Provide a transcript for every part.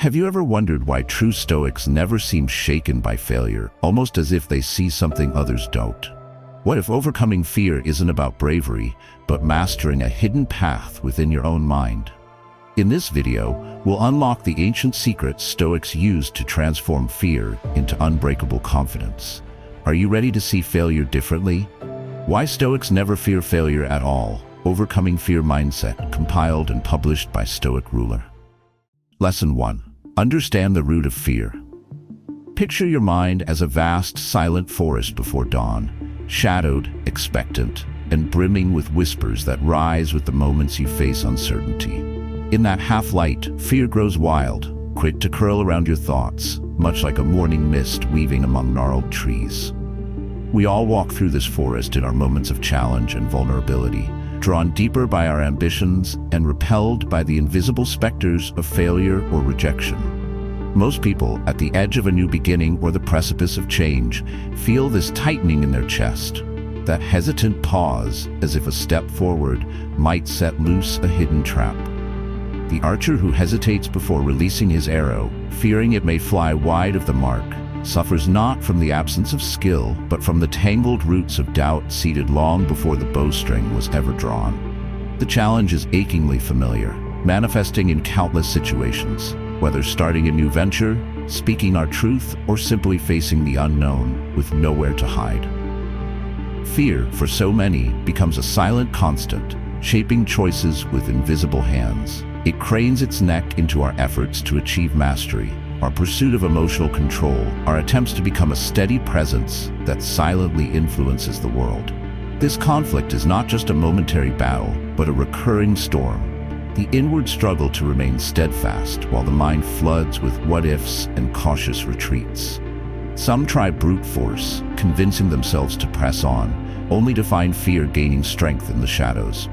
Have you ever wondered why true Stoics never seem shaken by failure, almost as if they see something others don't? What if overcoming fear isn't about bravery, but mastering a hidden path within your own mind? In this video, we'll unlock the ancient secrets Stoics used to transform fear into unbreakable confidence. Are you ready to see failure differently? Why Stoics Never Fear Failure at All, Overcoming Fear Mindset, compiled and published by Stoic ruler. Lesson 1. Understand the root of fear. Picture your mind as a vast, silent forest before dawn, shadowed, expectant, and brimming with whispers that rise with the moments you face uncertainty. In that half-light, fear grows wild, quick to curl around your thoughts, much like a morning mist weaving among gnarled trees. We all walk through this forest in our moments of challenge and vulnerability, drawn deeper by our ambitions and repelled by the invisible specters of failure or rejection. Most people, at the edge of a new beginning or the precipice of change, feel this tightening in their chest, that hesitant pause as if a step forward might set loose a hidden trap. The archer who hesitates before releasing his arrow, fearing it may fly wide of the mark, suffers not from the absence of skill, but from the tangled roots of doubt seeded long before the bowstring was ever drawn. The challenge is achingly familiar, manifesting in countless situations, whether starting a new venture, speaking our truth, or simply facing the unknown with nowhere to hide. Fear, for so many, becomes a silent constant, shaping choices with invisible hands. It cranes its neck into our efforts to achieve mastery, our pursuit of emotional control, our attempts to become a steady presence that silently influences the world. This conflict is not just a momentary battle, but a recurring storm. The inward struggle to remain steadfast while the mind floods with what-ifs and cautious retreats. Some try brute force, convincing themselves to press on, only to find fear gaining strength in the shadows.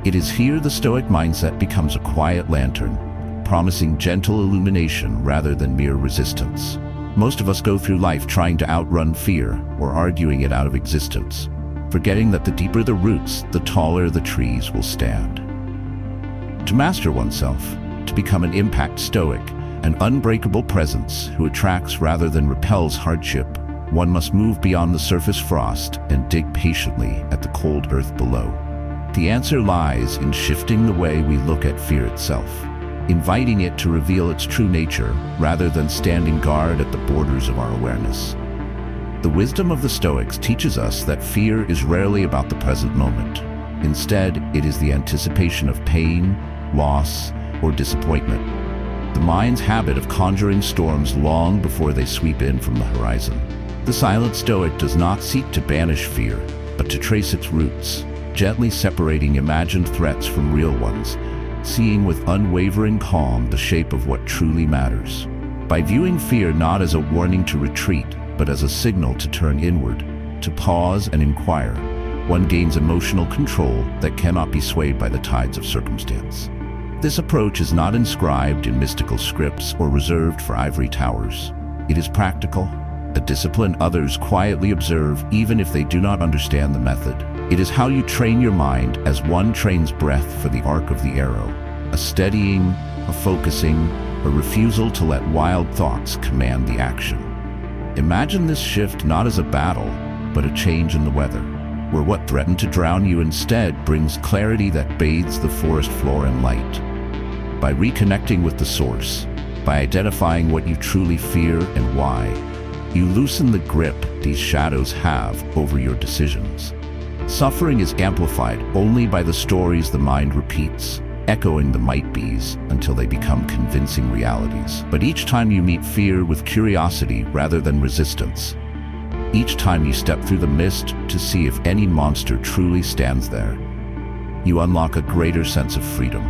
It is here the Stoic mindset becomes a quiet lantern, promising gentle illumination rather than mere resistance. Most of us go through life trying to outrun fear or arguing it out of existence, forgetting that the deeper the roots, the taller the trees will stand. To master oneself, to become an impact Stoic, an unbreakable presence who attracts rather than repels hardship, one must move beyond the surface frost and dig patiently at the cold earth below. The answer lies in shifting the way we look at fear itself, inviting it to reveal its true nature rather than standing guard at the borders of our awareness. The wisdom of the Stoics teaches us that fear is rarely about the present moment. Instead, it is the anticipation of pain, loss, or disappointment. The mind's habit of conjuring storms long before they sweep in from the horizon. The silent Stoic does not seek to banish fear, but to trace its roots, gently separating imagined threats from real ones, seeing with unwavering calm the shape of what truly matters. By viewing fear not as a warning to retreat, but as a signal to turn inward, to pause and inquire, one gains emotional control that cannot be swayed by the tides of circumstance. This approach is not inscribed in mystical scripts or reserved for ivory towers. It is practical, a discipline others quietly observe even if they do not understand the method. It is how you train your mind as one trains breath for the arc of the arrow, a steadying, a focusing, a refusal to let wild thoughts command the action. Imagine this shift not as a battle, but a change in the weather, where what threatened to drown you instead brings clarity that bathes the forest floor in light. By reconnecting with the source, by identifying what you truly fear and why, you loosen the grip these shadows have over your decisions. Suffering is amplified only by the stories the mind repeats, echoing the might-be's until they become convincing realities. But each time you meet fear with curiosity rather than resistance, each time you step through the mist to see if any monster truly stands there, you unlock a greater sense of freedom.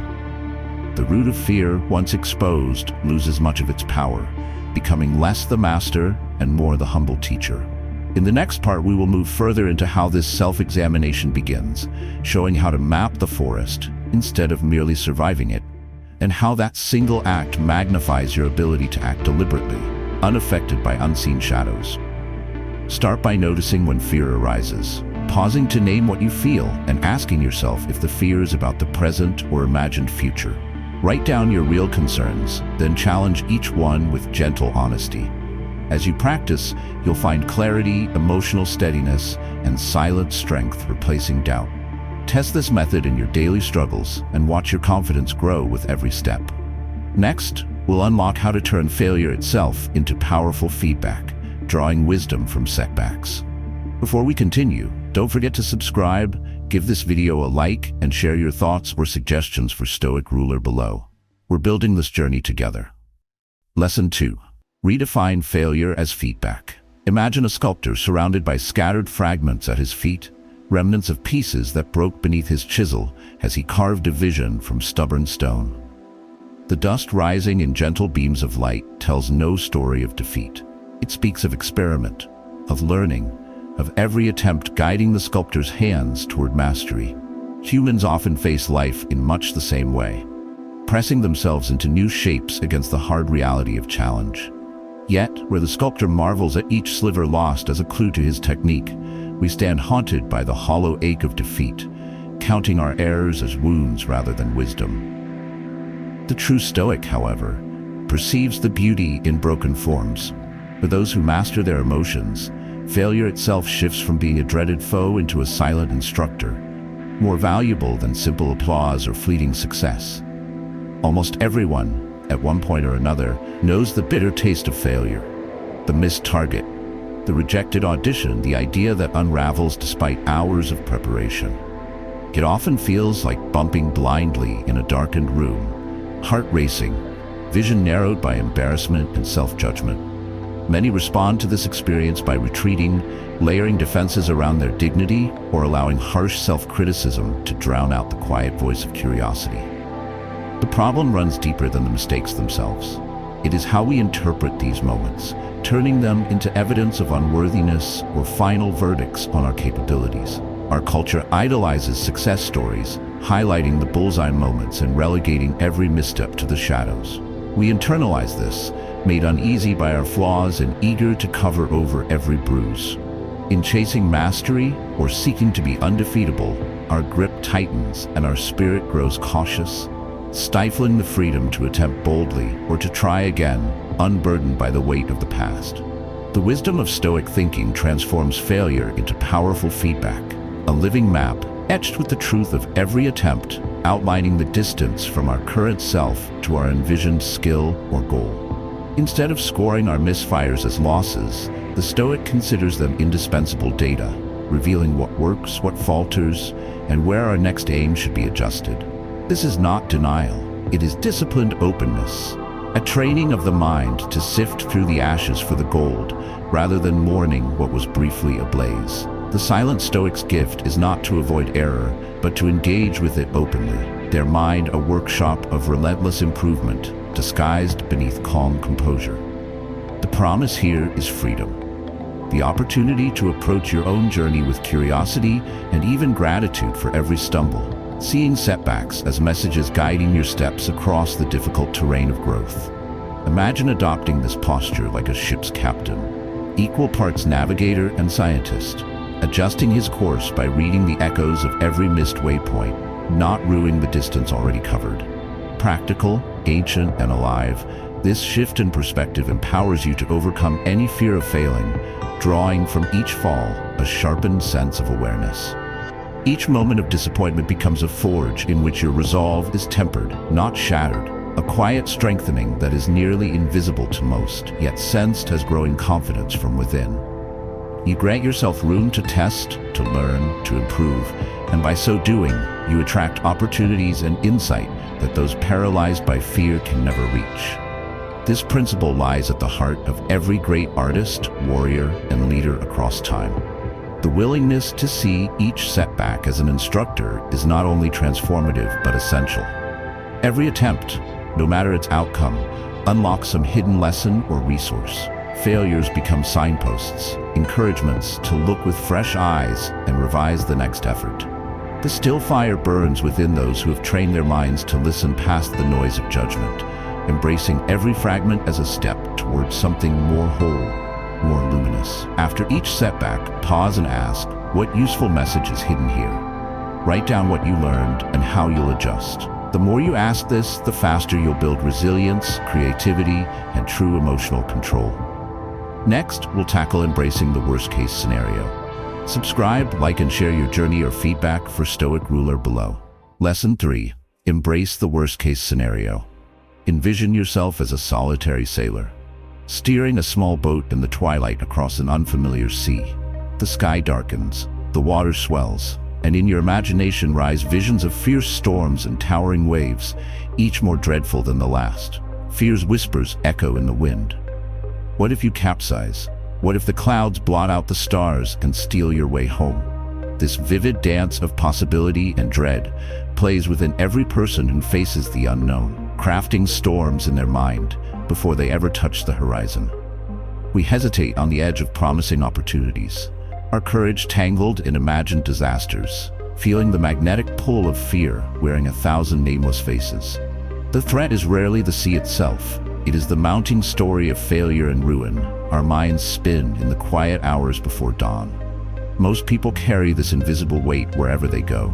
The root of fear, once exposed, loses much of its power, becoming less the master and more the humble teacher. In the next part, we will move further into how this self-examination begins, showing how to map the forest instead of merely surviving it, and how that single act magnifies your ability to act deliberately, unaffected by unseen shadows. Start by noticing when fear arises, pausing to name what you feel and asking yourself if the fear is about the present or imagined future. Write down your real concerns, then challenge each one with gentle honesty. As you practice, you'll find clarity, emotional steadiness, and silent strength replacing doubt. Test this method in your daily struggles and watch your confidence grow with every step. Next, we'll unlock how to turn failure itself into powerful feedback, drawing wisdom from setbacks. Before we continue, don't forget to subscribe, give this video a like, and share your thoughts or suggestions for Stoic ruler below. We're building this journey together. Lesson 2. Redefine failure as feedback. Imagine a sculptor surrounded by scattered fragments at his feet, remnants of pieces that broke beneath his chisel as he carved a vision from stubborn stone. The dust rising in gentle beams of light tells no story of defeat. It speaks of experiment, of learning, of every attempt guiding the sculptor's hands toward mastery. Humans often face life in much the same way, pressing themselves into new shapes against the hard reality of challenge. Yet, where the sculptor marvels at each sliver lost as a clue to his technique, we stand haunted by the hollow ache of defeat, counting our errors as wounds rather than wisdom. The true Stoic, however, perceives the beauty in broken forms. For those who master their emotions, failure itself shifts from being a dreaded foe into a silent instructor, more valuable than simple applause or fleeting success. Almost everyone, at one point or another, knows the bitter taste of failure, the missed target, the rejected audition, the idea that unravels despite hours of preparation. It often feels like bumping blindly in a darkened room, heart racing, vision narrowed by embarrassment and self-judgment. Many respond to this experience by retreating, layering defenses around their dignity, or allowing harsh self-criticism to drown out the quiet voice of curiosity. The problem runs deeper than the mistakes themselves. It is how we interpret these moments, turning them into evidence of unworthiness or final verdicts on our capabilities. Our culture idolizes success stories, highlighting the bullseye moments and relegating every misstep to the shadows. We internalize this, made uneasy by our flaws and eager to cover over every bruise. In chasing mastery or seeking to be undefeatable, our grip tightens and our spirit grows cautious, stifling the freedom to attempt boldly or to try again, unburdened by the weight of the past. The wisdom of Stoic thinking transforms failure into powerful feedback, a living map etched with the truth of every attempt, outlining the distance from our current self to our envisioned skill or goal. Instead of scoring our misfires as losses, the Stoic considers them indispensable data, revealing what works, what falters, and where our next aim should be adjusted. This is not denial, it is disciplined openness, a training of the mind to sift through the ashes for the gold, rather than mourning what was briefly ablaze. The silent Stoic's gift is not to avoid error, but to engage with it openly, their mind a workshop of relentless improvement, disguised beneath calm composure. The promise here is freedom, the opportunity to approach your own journey with curiosity and even gratitude for every stumble, seeing setbacks as messages guiding your steps across the difficult terrain of growth. Imagine adopting this posture like a ship's captain, equal parts navigator and scientist, adjusting his course by reading the echoes of every missed waypoint, not ruining the distance already covered. Practical, ancient, and alive, this shift in perspective empowers you to overcome any fear of failing, drawing from each fall a sharpened sense of awareness. Each moment of disappointment becomes a forge in which your resolve is tempered, not shattered, a quiet strengthening that is nearly invisible to most, yet sensed as growing confidence from within. You grant yourself room to test, to learn, to improve, and by so doing, you attract opportunities and insight that those paralyzed by fear can never reach. This principle lies at the heart of every great artist, warrior, and leader across time. The willingness to see each setback as an instructor is not only transformative but essential. Every attempt, no matter its outcome, unlocks some hidden lesson or resource. Failures become signposts, encouragements to look with fresh eyes and revise the next effort. The still fire burns within those who have trained their minds to listen past the noise of judgment, embracing every fragment as a step towards something more whole, more luminous. After each setback, pause and ask, what useful message is hidden here? Write down what you learned and how you'll adjust. The more you ask this, the faster you'll build resilience, creativity, and true emotional control. Next, we'll tackle embracing the worst-case scenario. Subscribe, like, and share your journey or feedback for Stoic Ruler below. Lesson 3. Embrace the worst-case scenario. Envision yourself as a solitary sailor, steering a small boat in the twilight across an unfamiliar sea. The sky darkens, the water swells, and in your imagination rise visions of fierce storms and towering waves, each more dreadful than the last. Fear's whispers echo in the wind. What if you capsize? What if the clouds blot out the stars and steal your way home? This vivid dance of possibility and dread plays within every person who faces the unknown, crafting storms in their mind before they ever touch the horizon. We hesitate on the edge of promising opportunities, our courage tangled in imagined disasters, feeling the magnetic pull of fear wearing 1,000 nameless faces. The threat is rarely the sea itself. It is the mounting story of failure and ruin our minds spin in the quiet hours before dawn. Most people carry this invisible weight wherever they go.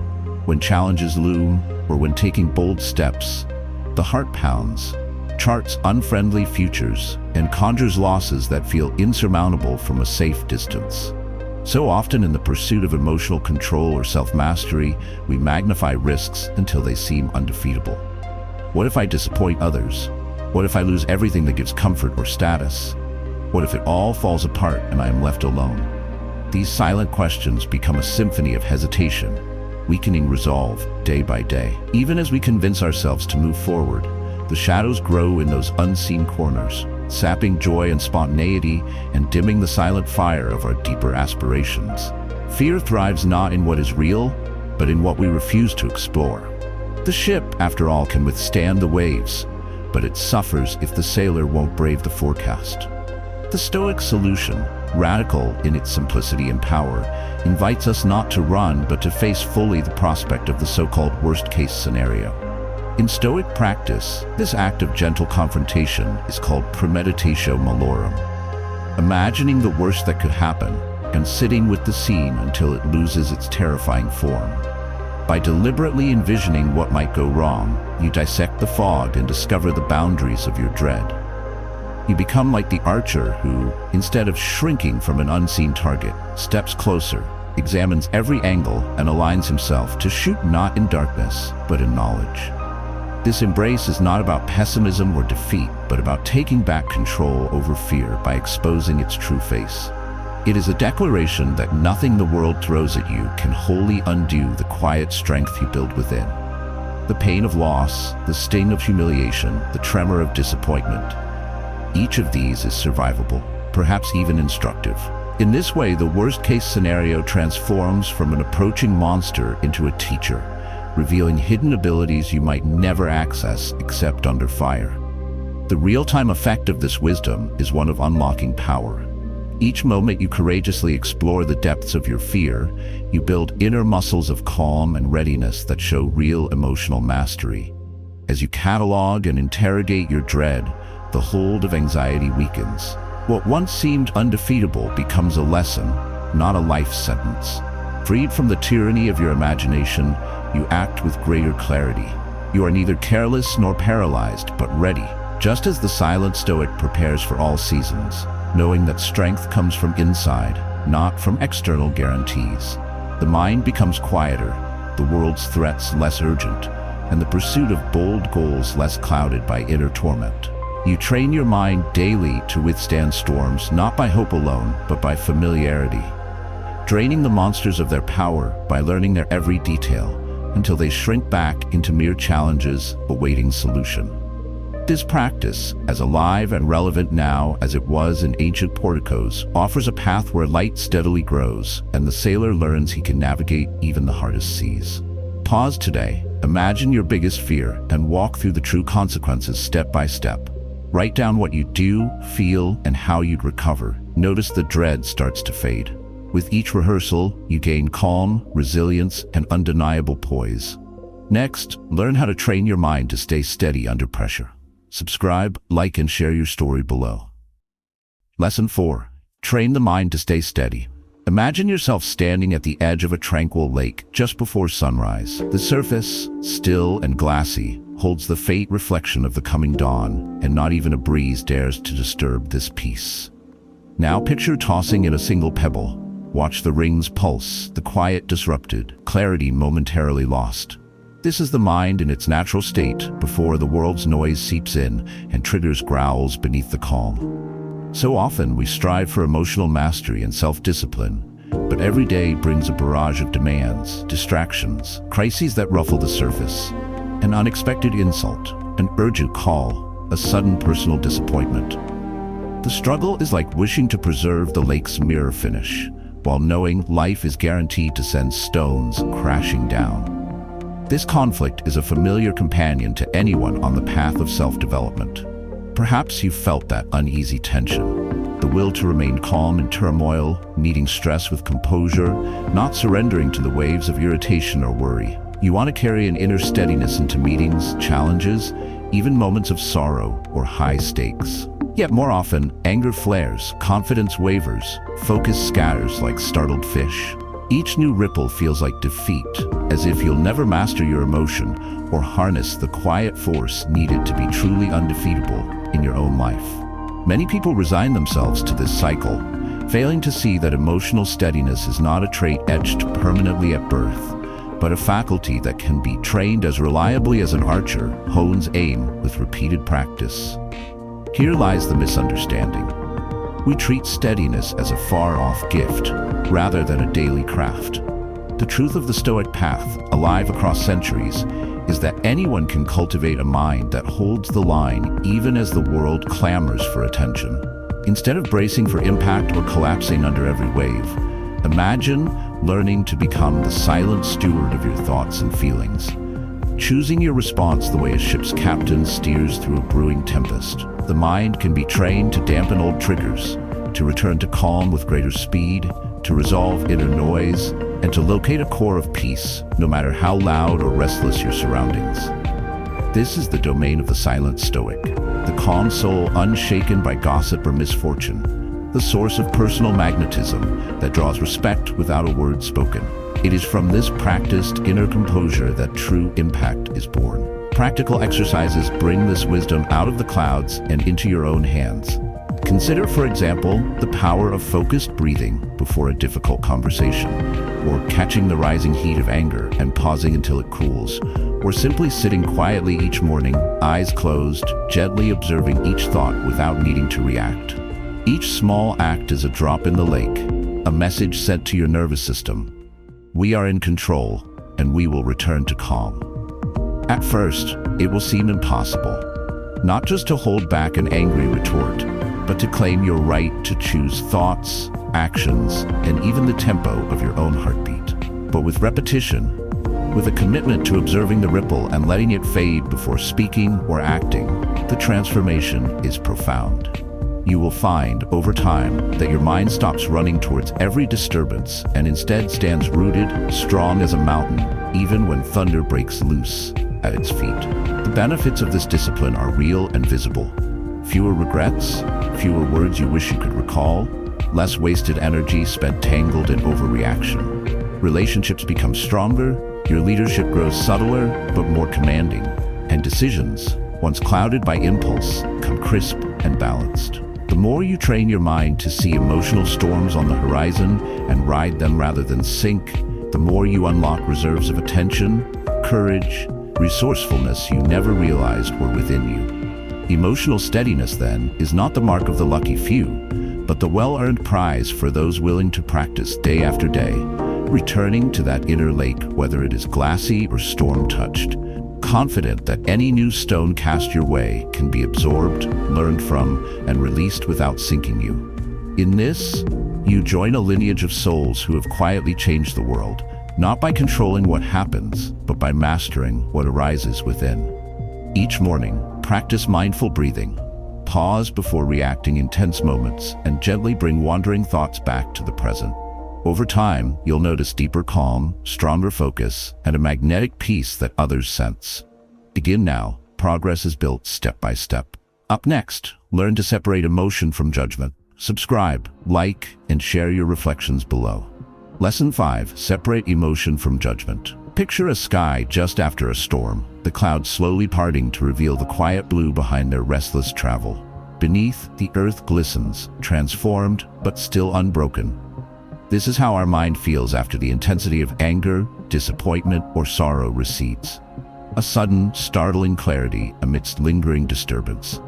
When challenges loom, or when taking bold steps, the heart pounds, charts unfriendly futures, and conjures losses that feel insurmountable from a safe distance. So often in the pursuit of emotional control or self-mastery, we magnify risks until they seem undefeatable. What if I disappoint others? What if I lose everything that gives comfort or status? What if it all falls apart and I am left alone? These silent questions become a symphony of hesitation, weakening resolve day by day. Even as we convince ourselves to move forward, the shadows grow in those unseen corners, sapping joy and spontaneity and dimming the silent fire of our deeper aspirations. Fear thrives not in what is real, but in what we refuse to explore. The ship, after all, can withstand the waves, but it suffers if the sailor won't brave the forecast. The Stoic solution, radical in its simplicity and power, invites us not to run but to face fully the prospect of the so-called worst-case scenario. In Stoic practice, this act of gentle confrontation is called premeditatio malorum, imagining the worst that could happen and sitting with the scene until it loses its terrifying form. By deliberately envisioning what might go wrong, you dissect the fog and discover the boundaries of your dread. You become like the archer who, instead of shrinking from an unseen target, steps closer, examines every angle, and aligns himself to shoot not in darkness, but in knowledge. This embrace is not about pessimism or defeat, but about taking back control over fear by exposing its true face. It is a declaration that nothing the world throws at you can wholly undo the quiet strength you build within. The pain of loss, the sting of humiliation, the tremor of disappointment, each of these is survivable, perhaps even instructive. In this way, the worst-case scenario transforms from an approaching monster into a teacher, revealing hidden abilities you might never access except under fire. The real-time effect of this wisdom is one of unlocking power. Each moment you courageously explore the depths of your fear, you build inner muscles of calm and readiness that show real emotional mastery. As you catalog and interrogate your dread, the hold of anxiety weakens. What once seemed undefeatable becomes a lesson, not a life sentence. Freed from the tyranny of your imagination, you act with greater clarity. You are neither careless nor paralyzed, but ready, just as the silent Stoic prepares for all seasons, knowing that strength comes from inside, not from external guarantees. The mind becomes quieter, the world's threats less urgent, and the pursuit of bold goals less clouded by inner torment. You train your mind daily to withstand storms, not by hope alone, but by familiarity, draining the monsters of their power by learning their every detail until they shrink back into mere challenges awaiting solution. This practice, as alive and relevant now as it was in ancient porticos, offers a path where light steadily grows and the sailor learns he can navigate even the hardest seas. Pause today, imagine your biggest fear, and walk through the true consequences step by step. Write down what you do, feel, and how you'd recover. Notice the dread starts to fade. With each rehearsal, you gain calm, resilience, and undeniable poise. Next, learn how to train your mind to stay steady under pressure. Subscribe, like, and share your story below. Lesson 4. Train the mind to stay steady. Imagine yourself standing at the edge of a tranquil lake just before sunrise. The surface, still and glassy, holds the faint reflection of the coming dawn, and not even a breeze dares to disturb this peace. Now picture tossing in a single pebble. Watch the rings pulse, the quiet disrupted, clarity momentarily lost. This is the mind in its natural state before the world's noise seeps in and triggers growls beneath the calm. So often we strive for emotional mastery and self-discipline, but every day brings a barrage of demands, distractions, crises that ruffle the surface, an unexpected insult, an urgent call, a sudden personal disappointment. The struggle is like wishing to preserve the lake's mirror finish, while knowing life is guaranteed to send stones crashing down. This conflict is a familiar companion to anyone on the path of self-development. Perhaps you've felt that uneasy tension, the will to remain calm in turmoil, meeting stress with composure, not surrendering to the waves of irritation or worry. You want to carry an inner steadiness into meetings, challenges, even moments of sorrow or high stakes. Yet more often, anger flares, confidence wavers, focus scatters like startled fish. Each new ripple feels like defeat, as if you'll never master your emotion or harness the quiet force needed to be truly undefeatable in your own life. Many people resign themselves to this cycle, failing to see that emotional steadiness is not a trait etched permanently at birth, but a faculty that can be trained as reliably as an archer hones aim with repeated practice. Here lies the misunderstanding. We treat steadiness as a far-off gift, rather than a daily craft. The truth of the Stoic path, alive across centuries, is that anyone can cultivate a mind that holds the line even as the world clamors for attention. Instead of bracing for impact or collapsing under every wave, imagine learning to become the silent steward of your thoughts and feelings, choosing your response the way a ship's captain steers through a brewing tempest. The mind can be trained to dampen old triggers, to return to calm with greater speed, to resolve inner noise, and to locate a core of peace, no matter how loud or restless your surroundings. This is the domain of the silent Stoic, the calm soul unshaken by gossip or misfortune, the source of personal magnetism that draws respect without a word spoken. It is from this practiced inner composure that true impact is born. Practical exercises bring this wisdom out of the clouds and into your own hands. Consider, for example, the power of focused breathing before a difficult conversation, or catching the rising heat of anger and pausing until it cools, or simply sitting quietly each morning, eyes closed, gently observing each thought without needing to react. Each small act is a drop in the lake, a message sent to your nervous system. We are in control, and we will return to calm. At first, it will seem impossible, not just to hold back an angry retort, but to claim your right to choose thoughts, actions, and even the tempo of your own heartbeat. But with repetition, with a commitment to observing the ripple and letting it fade before speaking or acting, the transformation is profound. You will find, over time, that your mind stops running towards every disturbance and instead stands rooted, strong as a mountain, even when thunder breaks loose at its feet. The benefits of this discipline are real and visible. Fewer regrets, fewer words you wish you could recall, less wasted energy spent tangled in overreaction. Relationships become stronger, your leadership grows subtler but more commanding, and decisions, once clouded by impulse, come crisp and balanced. The more you train your mind to see emotional storms on the horizon and ride them rather than sink, the more you unlock reserves of attention, courage, resourcefulness you never realized were within you. Emotional steadiness, then, is not the mark of the lucky few, but the well-earned prize for those willing to practice day after day, returning to that inner lake whether it is glassy or storm-touched, confident that any new stone cast your way can be absorbed, learned from, and released without sinking you. In this, you join a lineage of souls who have quietly changed the world, not by controlling what happens, but by mastering what arises within. Each morning, practice mindful breathing. Pause before reacting in tense moments and gently bring wandering thoughts back to the present. Over time, you'll notice deeper calm, stronger focus, and a magnetic peace that others sense. Begin now. Progress is built step by step. Up next, learn to separate emotion from judgment. subscribe, like, and share your reflections below. Lesson 5. Separate emotion from judgment. Picture a sky just after a storm, the clouds slowly parting to reveal the quiet blue behind their restless travel. Beneath, the earth glistens, transformed but still unbroken. This is how our mind feels after the intensity of anger, disappointment, or sorrow recedes. A sudden, startling clarity amidst lingering disturbance.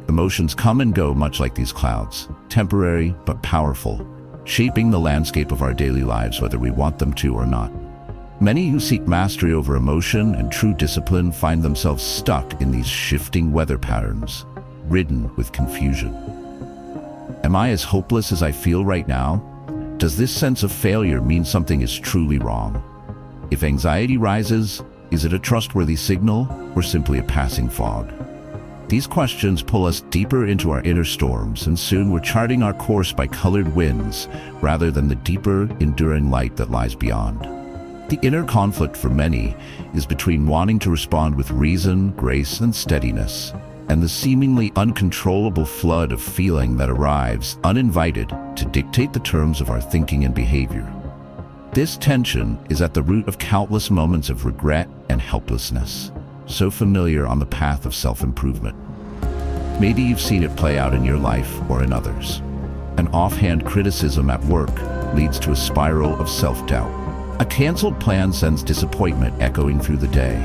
Emotions come and go much like these clouds, temporary but powerful, shaping the landscape of our daily lives whether we want them to or not. Many who seek mastery over emotion and true discipline find themselves stuck in these shifting weather patterns, ridden with confusion. Am I as hopeless as I feel right now? Does this sense of failure mean something is truly wrong? If anxiety rises, is it a trustworthy signal or simply a passing fog? These questions pull us deeper into our inner storms, and soon we're charting our course by colored winds rather than the deeper, enduring light that lies beyond. The inner conflict for many is between wanting to respond with reason, grace, and steadiness, and the seemingly uncontrollable flood of feeling that arrives uninvited to dictate the terms of our thinking and behavior. This tension is at the root of countless moments of regret and helplessness, so familiar on the path of self-improvement. Maybe you've seen it play out in your life or in others. An offhand criticism at work leads to a spiral of self-doubt. A canceled plan sends disappointment echoing through the day.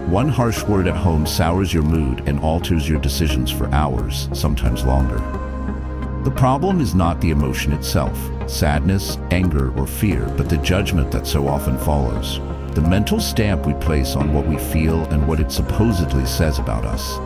One harsh word at home sours your mood and alters your decisions for hours, sometimes longer. The problem is not the emotion itself, sadness, anger, or fear, but the judgment that so often follows. The mental stamp we place on what we feel and what it supposedly says about us.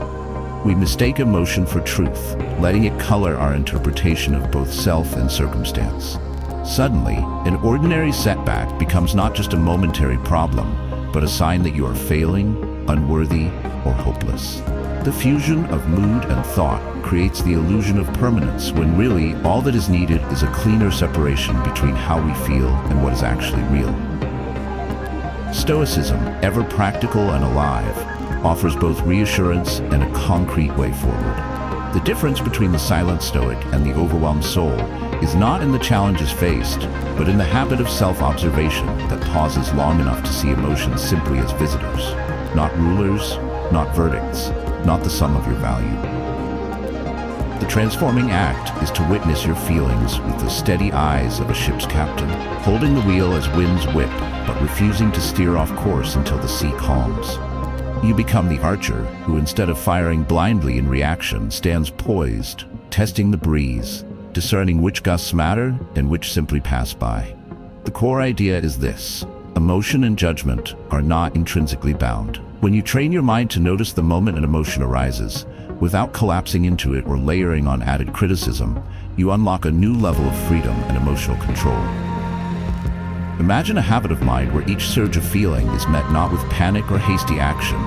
We mistake emotion for truth, letting it color our interpretation of both self and circumstance. Suddenly, an ordinary setback becomes not just a momentary problem, but a sign that you are failing, unworthy, or hopeless. The fusion of mood and thought creates the illusion of permanence, when really all that is needed is a cleaner separation between how we feel and what is actually real. Stoicism, ever practical and alive, offers both reassurance and a concrete way forward. The difference between the silent Stoic and the overwhelmed soul is not in the challenges faced, but in the habit of self-observation that pauses long enough to see emotions simply as visitors, not rulers, not verdicts, not the sum of your value. The transforming act is to witness your feelings with the steady eyes of a ship's captain, holding the wheel as winds whip, but refusing to steer off course until the sea calms. You become the archer who, instead of firing blindly in reaction, stands poised, testing the breeze, discerning which gusts matter and which simply pass by. The core idea is this: emotion and judgment are not intrinsically bound. When you train your mind to notice the moment an emotion arises, without collapsing into it or layering on added criticism, you unlock a new level of freedom and emotional control. Imagine a habit of mind where each surge of feeling is met not with panic or hasty action,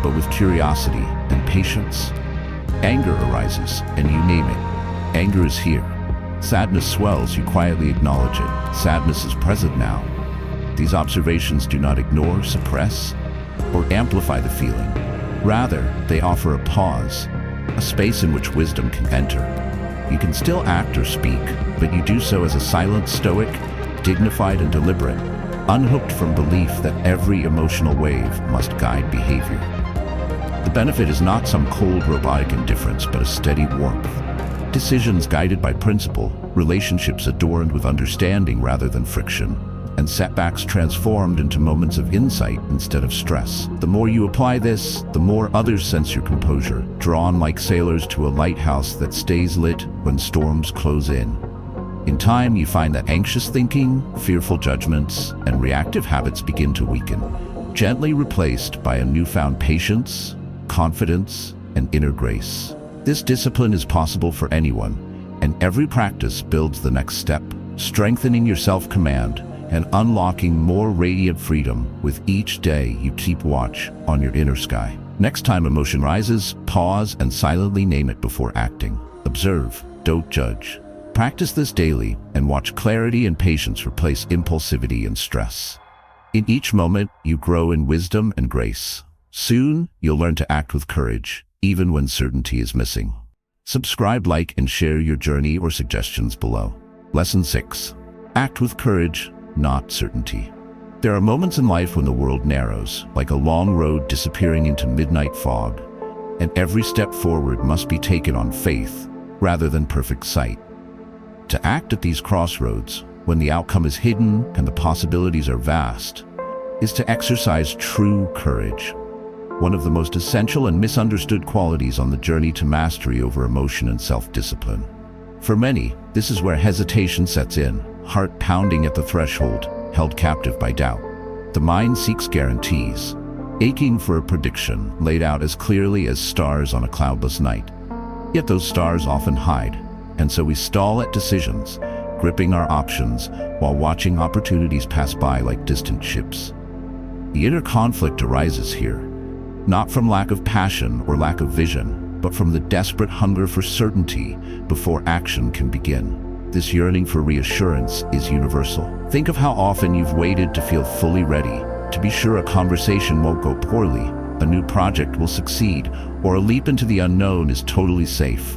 but with curiosity and patience. Anger arises, and you name it. Anger is here. Sadness swells, you quietly acknowledge it. Sadness is present now. These observations do not ignore, suppress, or amplify the feeling. Rather, they offer a pause, a space in which wisdom can enter. You can still act or speak, but you do so as a silent Stoic, dignified and deliberate, unhooked from belief that every emotional wave must guide behavior. The benefit is not some cold robotic indifference, but a steady warmth. Decisions guided by principle, relationships adorned with understanding rather than friction, and setbacks transformed into moments of insight instead of stress. The more you apply this, the more others sense your composure, drawn like sailors to a lighthouse that stays lit when storms close in. In time, you find that anxious thinking, fearful judgments, and reactive habits begin to weaken, gently replaced by a newfound patience, confidence, and inner grace. This discipline is possible for anyone, and every practice builds the next step, strengthening your self-command and unlocking more radiant freedom with each day you keep watch on your inner sky. Next time emotion rises, pause and silently name it before acting. Observe, don't judge. Practice this daily and watch clarity and patience replace impulsivity and stress. In each moment, you grow in wisdom and grace. Soon, you'll learn to act with courage, even when certainty is missing. Subscribe, like, and share your journey or suggestions below. Lesson 6. Act with courage, not certainty. There are moments in life when the world narrows, like a long road disappearing into midnight fog, and every step forward must be taken on faith rather than perfect sight. To act at these crossroads, when the outcome is hidden and the possibilities are vast, is to exercise true courage, one of the most essential and misunderstood qualities on the journey to mastery over emotion and self-discipline. For many, this is where hesitation sets in, heart pounding at the threshold, held captive by doubt. The mind seeks guarantees, aching for a prediction laid out as clearly as stars on a cloudless night. Yet those stars often hide, and so we stall at decisions, gripping our options while watching opportunities pass by like distant ships. The inner conflict arises here, not from lack of passion or lack of vision, but from the desperate hunger for certainty before action can begin. This yearning for reassurance is universal. Think of how often you've waited to feel fully ready, to be sure a conversation won't go poorly, a new project will succeed, or a leap into the unknown is totally safe.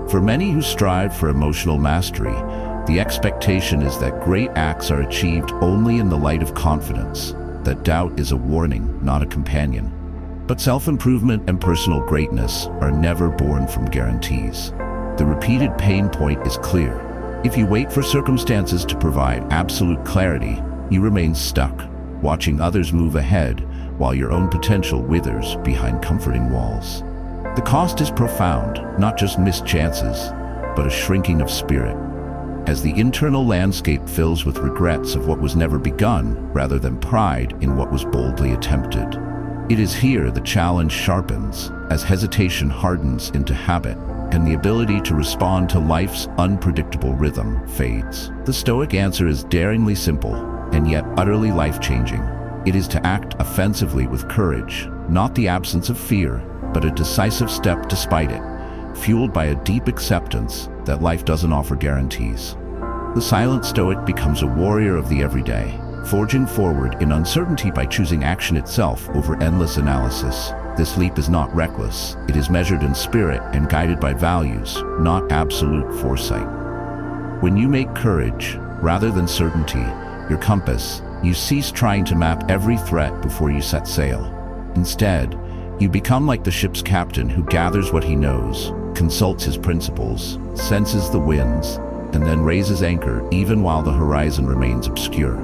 For many who strive for emotional mastery, the expectation is that great acts are achieved only in the light of confidence, that doubt is a warning, not a companion. But self-improvement and personal greatness are never born from guarantees. The repeated pain point is clear. If you wait for circumstances to provide absolute clarity, you remain stuck, watching others move ahead while your own potential withers behind comforting walls. The cost is profound, not just missed chances, but a shrinking of spirit, as the internal landscape fills with regrets of what was never begun rather than pride in what was boldly attempted. It is here the challenge sharpens, as hesitation hardens into habit, and the ability to respond to life's unpredictable rhythm fades. The Stoic answer is daringly simple, and yet utterly life-changing. It is to act offensively with courage, not the absence of fear, but a decisive step despite it, fueled by a deep acceptance that life doesn't offer guarantees. The silent Stoic becomes a warrior of the everyday, forging forward in uncertainty by choosing action itself over endless analysis. This leap is not reckless, it is measured in spirit and guided by values, not absolute foresight. When you make courage, rather than certainty, your compass, you cease trying to map every threat before you set sail. Instead, you become like the ship's captain who gathers what he knows, consults his principles, senses the winds, and then raises anchor even while the horizon remains obscure.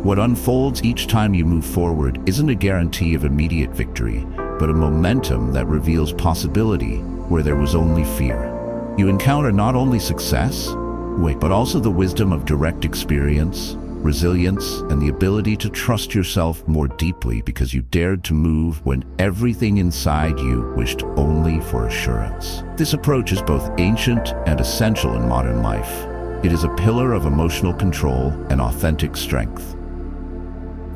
What unfolds each time you move forward isn't a guarantee of immediate victory, but a momentum that reveals possibility where there was only fear. You encounter not only success, but also the wisdom of direct experience, resilience, and the ability to trust yourself more deeply because you dared to move when everything inside you wished only for assurance. This approach is both ancient and essential in modern life. It is a pillar of emotional control and authentic strength.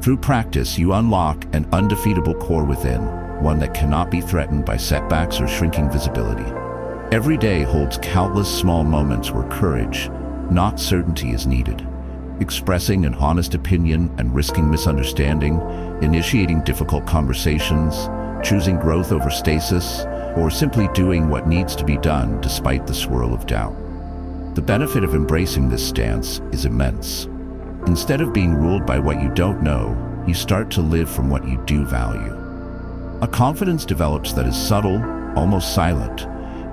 Through practice, you unlock an undefeatable core within, one that cannot be threatened by setbacks or shrinking visibility. Every day holds countless small moments where courage, not certainty, is needed. Expressing an honest opinion and risking misunderstanding, initiating difficult conversations, choosing growth over stasis, or simply doing what needs to be done despite the swirl of doubt. The benefit of embracing this stance is immense. Instead of being ruled by what you don't know, you start to live from what you do value. A confidence develops that is subtle, almost silent,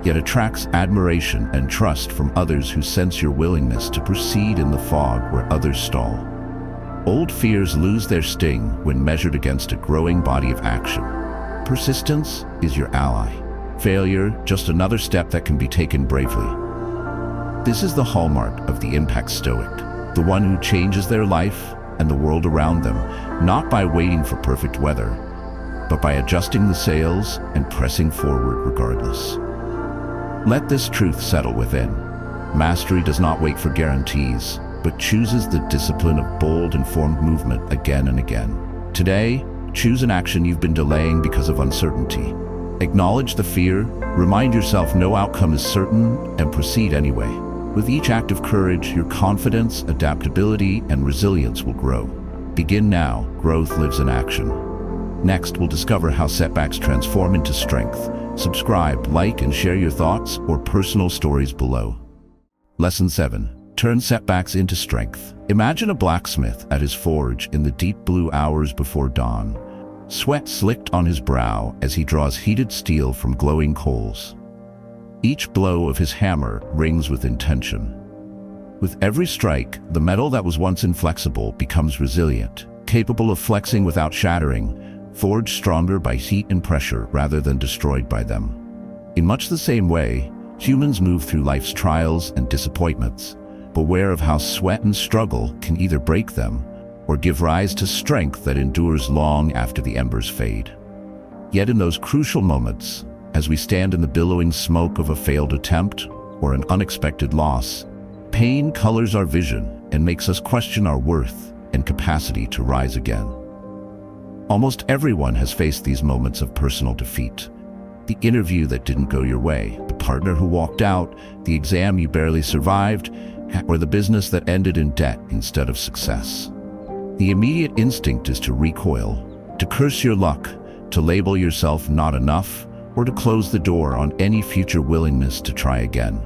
yet attracts admiration and trust from others who sense your willingness to proceed in the fog where others stall. Old fears lose their sting when measured against a growing body of action. Persistence is your ally. Failure, just another step that can be taken bravely. This is the hallmark of the Impact Stoic, the one who changes their life and the world around them, not by waiting for perfect weather, but by adjusting the sails and pressing forward regardless. Let this truth settle within. Mastery does not wait for guarantees, but chooses the discipline of bold, informed movement again and again. Today, choose an action you've been delaying because of uncertainty. Acknowledge the fear, remind yourself no outcome is certain, and proceed anyway. With each act of courage, your confidence, adaptability, and resilience will grow. Begin now, growth lives in action. Next, we'll discover how setbacks transform into strength, Subscribe, like, and share your thoughts or personal stories below. Lesson 7. Turn setbacks into strength. Imagine a blacksmith at his forge in the deep blue hours before dawn. Sweat slicked on his brow as he draws heated steel from glowing coals. Each blow of his hammer rings with intention. With every strike, the metal that was once inflexible becomes resilient, capable of flexing without shattering, forged stronger by heat and pressure rather than destroyed by them. In much the same way, humans move through life's trials and disappointments, beware of how sweat and struggle can either break them or give rise to strength that endures long after the embers fade. Yet in those crucial moments, as we stand in the billowing smoke of a failed attempt or an unexpected loss, pain colors our vision and makes us question our worth and capacity to rise again. Almost everyone has faced these moments of personal defeat. The interview that didn't go your way, the partner who walked out, the exam you barely survived, or the business that ended in debt instead of success. The immediate instinct is to recoil, to curse your luck, to label yourself not enough, or to close the door on any future willingness to try again.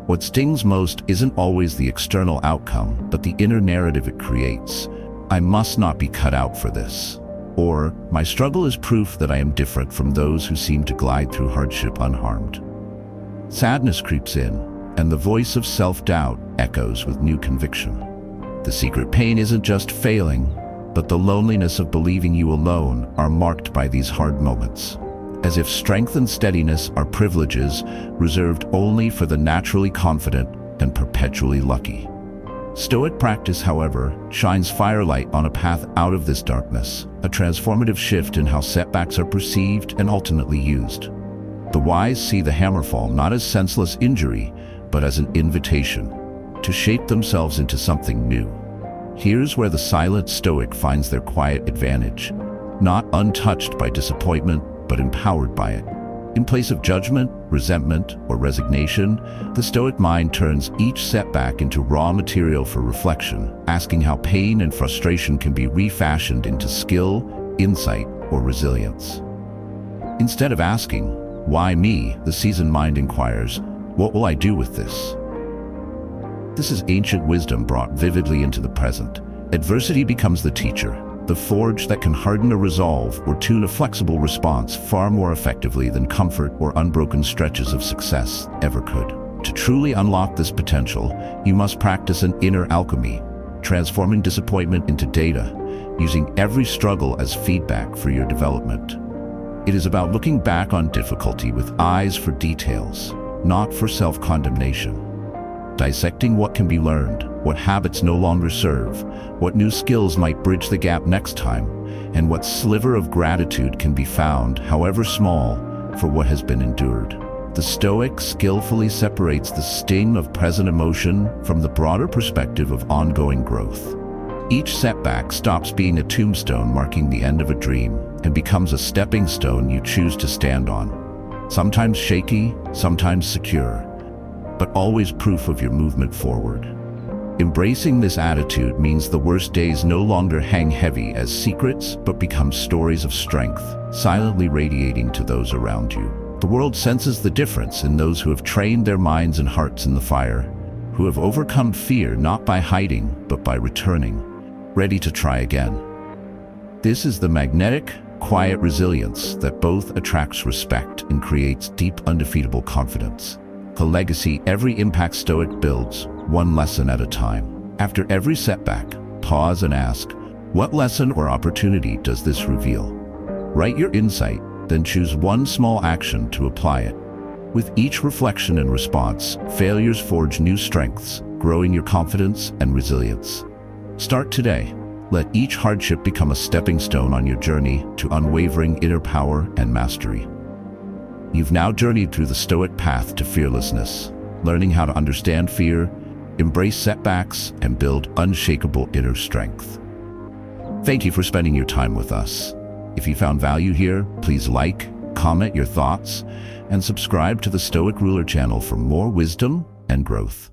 What stings most isn't always the external outcome, but the inner narrative it creates. I must not be cut out for this. Or, my struggle is proof that I am different from those who seem to glide through hardship unharmed. Sadness creeps in, and the voice of self-doubt echoes with new conviction. The secret pain isn't just failing, but the loneliness of believing you alone are marked by these hard moments, as if strength and steadiness are privileges reserved only for the naturally confident and perpetually lucky. Stoic practice, however, shines firelight on a path out of this darkness, a transformative shift in how setbacks are perceived and ultimately used. The wise see the hammerfall not as senseless injury, but as an invitation to shape themselves into something new. Here's where the silent Stoic finds their quiet advantage, not untouched by disappointment, but empowered by it. In place of judgment, resentment, or resignation, the Stoic mind turns each setback into raw material for reflection, asking how pain and frustration can be refashioned into skill, insight, or resilience. Instead of asking, "Why me?" the seasoned mind inquires, "What will I do with this?" This is ancient wisdom brought vividly into the present. Adversity becomes the teacher, the forge that can harden a resolve or tune a flexible response far more effectively than comfort or unbroken stretches of success ever could. To truly unlock this potential, you must practice an inner alchemy, transforming disappointment into data, using every struggle as feedback for your development. It is about looking back on difficulty with eyes for details, not for self-condemnation. Dissecting what can be learned, what habits no longer serve, what new skills might bridge the gap next time, and what sliver of gratitude can be found, however small, for what has been endured. The Stoic skillfully separates the sting of present emotion from the broader perspective of ongoing growth. Each setback stops being a tombstone marking the end of a dream and becomes a stepping stone you choose to stand on. Sometimes shaky, sometimes secure, but always proof of your movement forward. Embracing this attitude means the worst days no longer hang heavy as secrets, but become stories of strength, silently radiating to those around you. The world senses the difference in those who have trained their minds and hearts in the fire, who have overcome fear not by hiding, but by returning, ready to try again. This is the magnetic, quiet resilience that both attracts respect and creates deep, undefeatable confidence. A legacy every impact Stoic builds, one lesson at a time. After every setback, pause and ask, what lesson or opportunity does this reveal? Write your insight, then choose one small action to apply it. With each reflection and response, failures forge new strengths, growing your confidence and resilience. Start today. Let each hardship become a stepping stone on your journey to unwavering inner power and mastery. You've now journeyed through the Stoic path to fearlessness, learning how to understand fear, embrace setbacks, and build unshakable inner strength. Thank you for spending your time with us. If you found value here, please like, comment your thoughts, and subscribe to the Stoic Ruler channel for more wisdom and growth.